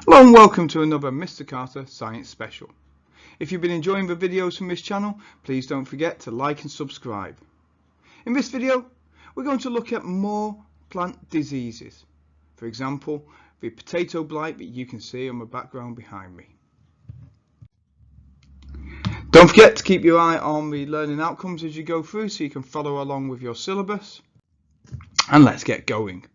Hello and welcome to another Mr. Carter Science Special. If you've been enjoying the videos from this channel, please don't forget to like and subscribe. In this video, we're going to look at more plant diseases. For example, the potato blight that you can see on the background behind me. Don't forget to keep your eye on the learning outcomes as you go through so you can follow along with your syllabus. And let's get going.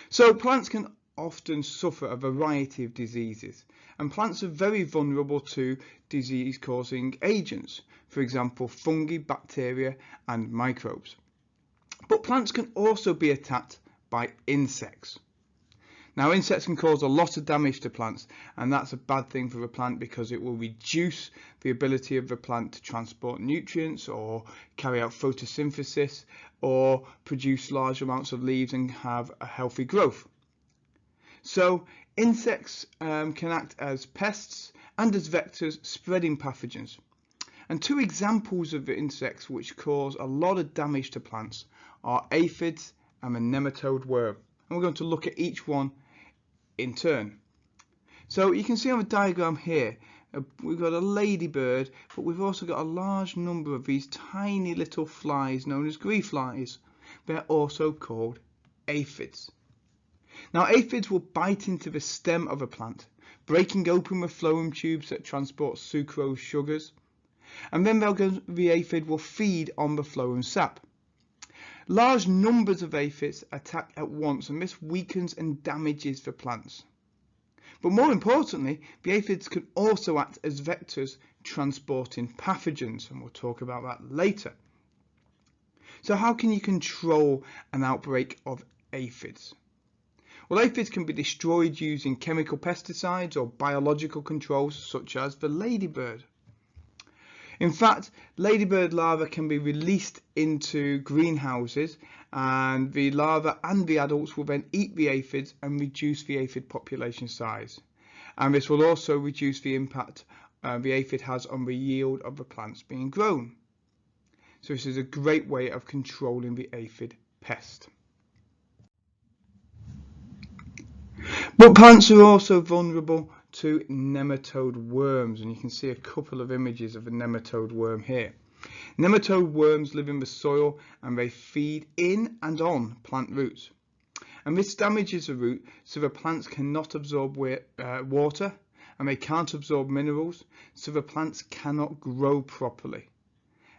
So plants can often suffer a variety of diseases, and plants are very vulnerable to disease causing agents, for example fungi, bacteria and microbes. But plants can also be attacked by insects. Now insects can cause a lot of damage to plants, and that's a bad thing for the plant because it will reduce the ability of the plant to transport nutrients or carry out photosynthesis or produce large amounts of leaves and have a healthy growth. So insects can act as pests and as vectors spreading pathogens. And two examples of insects which cause a lot of damage to plants are aphids and the nematode worm. And we're going to look at each one in turn. So you can see on the diagram here, we've got a ladybird, but we've also got a large number of these tiny little flies known as green flies. They're also called aphids. Now aphids will bite into the stem of a plant, breaking open the phloem tubes that transport sucrose sugars, and then the aphid will feed on the phloem sap. Large numbers of aphids attack at once, and this weakens and damages the plants. But more importantly, the aphids can also act as vectors transporting pathogens, and we'll talk about that later. So how can you control an outbreak of aphids? Well, aphids can be destroyed using chemical pesticides or biological controls such as the ladybird. In fact, ladybird larvae can be released into greenhouses, and the larvae and the adults will then eat the aphids and reduce the aphid population size. And this will also reduce the impact the aphid has on the yield of the plants being grown. So this is a great way of controlling the aphid pest. But plants are also vulnerable to nematode worms, and you can see a couple of images of a nematode worm here. Nematode worms live in the soil and they feed in and on plant roots. And this damages the root so the plants cannot absorb water, and they can't absorb minerals, so the plants cannot grow properly.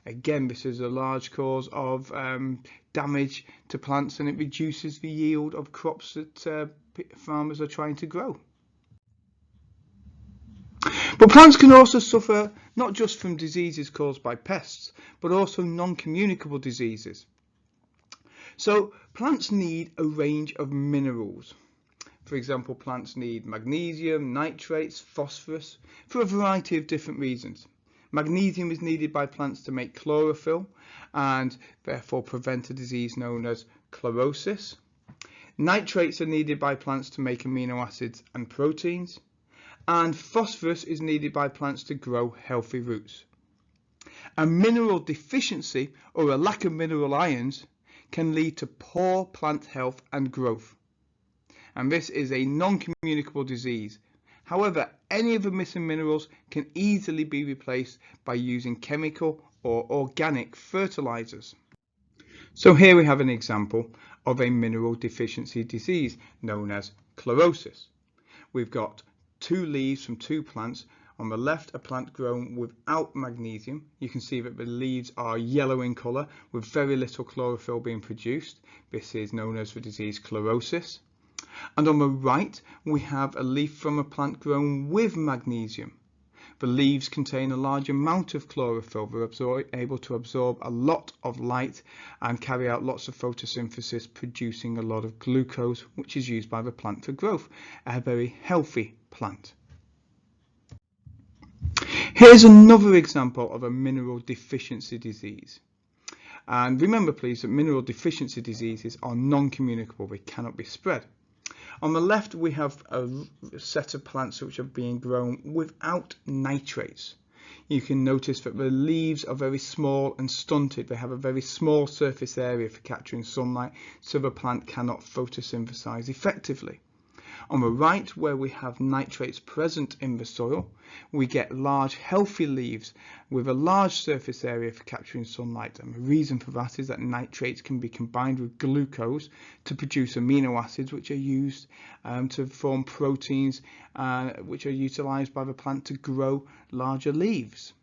Again, this is a large cause of damage to plants, and it reduces the yield of crops that farmers are trying to grow. But plants can also suffer not just from diseases caused by pests, but also non-communicable diseases. So plants need a range of minerals. For example, plants need magnesium, nitrates, phosphorus for a variety of different reasons. Magnesium is needed by plants to make chlorophyll and therefore prevent a disease known as chlorosis. Nitrates are needed by plants to make amino acids and proteins. And phosphorus is needed by plants to grow healthy roots. A mineral deficiency or a lack of mineral ions can lead to poor plant health and growth. And this is a non-communicable disease. However, any of the missing minerals can easily be replaced by using chemical or organic fertilizers. So here we have an example of a mineral deficiency disease known as chlorosis. We've got two leaves from two plants. On the left, a plant grown without magnesium. You can see that the leaves are yellow in colour with very little chlorophyll being produced. This is known as the disease chlorosis. And on the right, we have a leaf from a plant grown with magnesium. The leaves contain a large amount of chlorophyll. They're able to absorb a lot of light and carry out lots of photosynthesis, producing a lot of glucose, which is used by the plant for growth. A very healthy plant. Here's another example of a mineral deficiency disease. And remember please that mineral deficiency diseases are non-communicable. They cannot be spread. On the left we have a set of plants which are being grown without nitrates. You can notice that the leaves are very small and stunted. They have a very small surface area for capturing sunlight, so the plant cannot photosynthesize effectively. On the right, where we have nitrates present in the soil, we get large healthy leaves with a large surface area for capturing sunlight, and the reason for that is that nitrates can be combined with glucose to produce amino acids, which are used to form proteins which are utilized by the plant to grow larger leaves.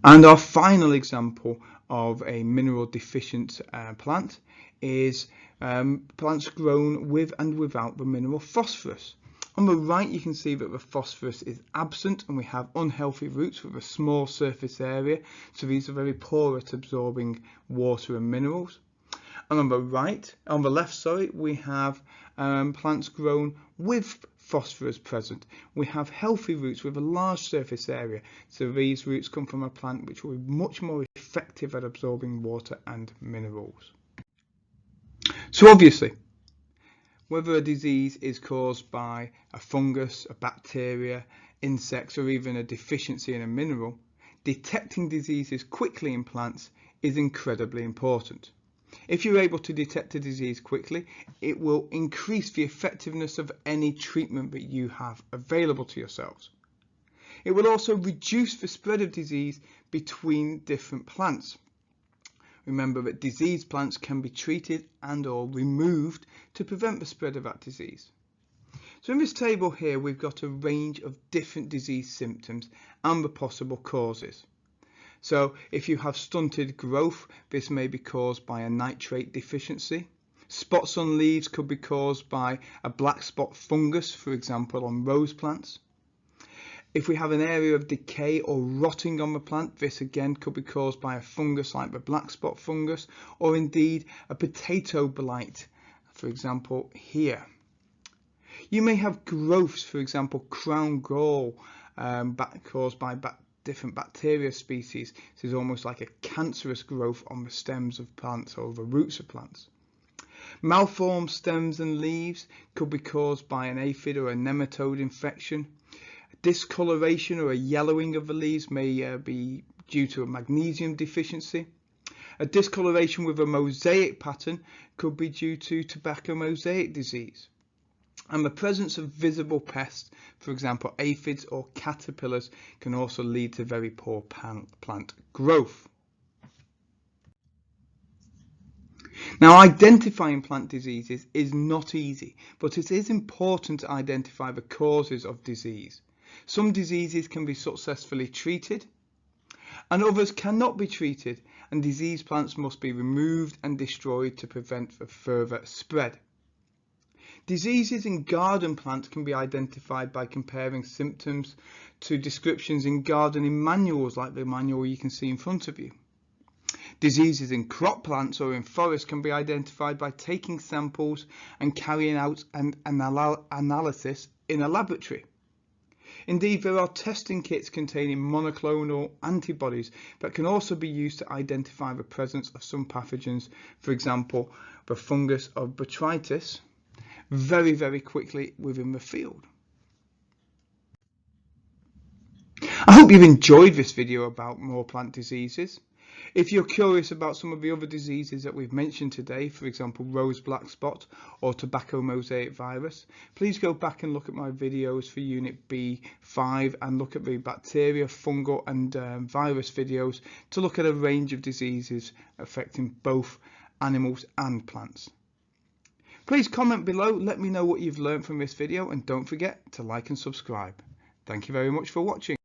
And our final example of a mineral deficient plant is plants grown with and without the mineral phosphorus. On the right, you can see that the phosphorus is absent and we have unhealthy roots with a small surface area, so these are very poor at absorbing water and minerals. And on the left, we have plants grown with phosphorus present. We have healthy roots with a large surface area, so these roots come from a plant which will be much more effective at absorbing water and minerals. So obviously, whether a disease is caused by a fungus, a bacteria, insects, or even a deficiency in a mineral, detecting diseases quickly in plants is incredibly important. If you're able to detect a disease quickly, it will increase the effectiveness of any treatment that you have available to yourselves. It will also reduce the spread of disease between different plants. Remember that diseased plants can be treated and or removed to prevent the spread of that disease. So in this table here, we've got a range of different disease symptoms and the possible causes. So if you have stunted growth, this may be caused by a nitrate deficiency. Spots on leaves could be caused by a black spot fungus, for example on rose plants. If we have an area of decay or rotting on the plant, this again could be caused by a fungus like the black spot fungus, or indeed a potato blight, for example here. You may have growths, for example crown gall, caused by different bacteria species. This is almost like a cancerous growth on the stems of plants or the roots of plants. Malformed stems and leaves could be caused by an aphid or a nematode infection. Discoloration or a yellowing of the leaves may be due to a magnesium deficiency. A discoloration with a mosaic pattern could be due to tobacco mosaic disease. And the presence of visible pests, for example aphids or caterpillars, can also lead to very poor plant growth. Now, identifying plant diseases is not easy, but it is important to identify the causes of disease. Some diseases can be successfully treated and others cannot be treated, and diseased plants must be removed and destroyed to prevent the further spread. Diseases in garden plants can be identified by comparing symptoms to descriptions in gardening manuals like the manual you can see in front of you. Diseases in crop plants or in forests can be identified by taking samples and carrying out an analysis in a laboratory. Indeed, there are testing kits containing monoclonal antibodies that can also be used to identify the presence of some pathogens, for example the fungus of botrytis, very quickly within the field. I hope you've enjoyed this video about more plant diseases. If you're curious about some of the other diseases that we've mentioned today, for example rose black spot or tobacco mosaic virus, please go back and look at my videos for unit B5 and look at the bacteria, fungal and virus videos to look at a range of diseases affecting both animals and plants. Please comment below, let me know what you've learned from this video, and don't forget to like and subscribe. Thank you very much for watching.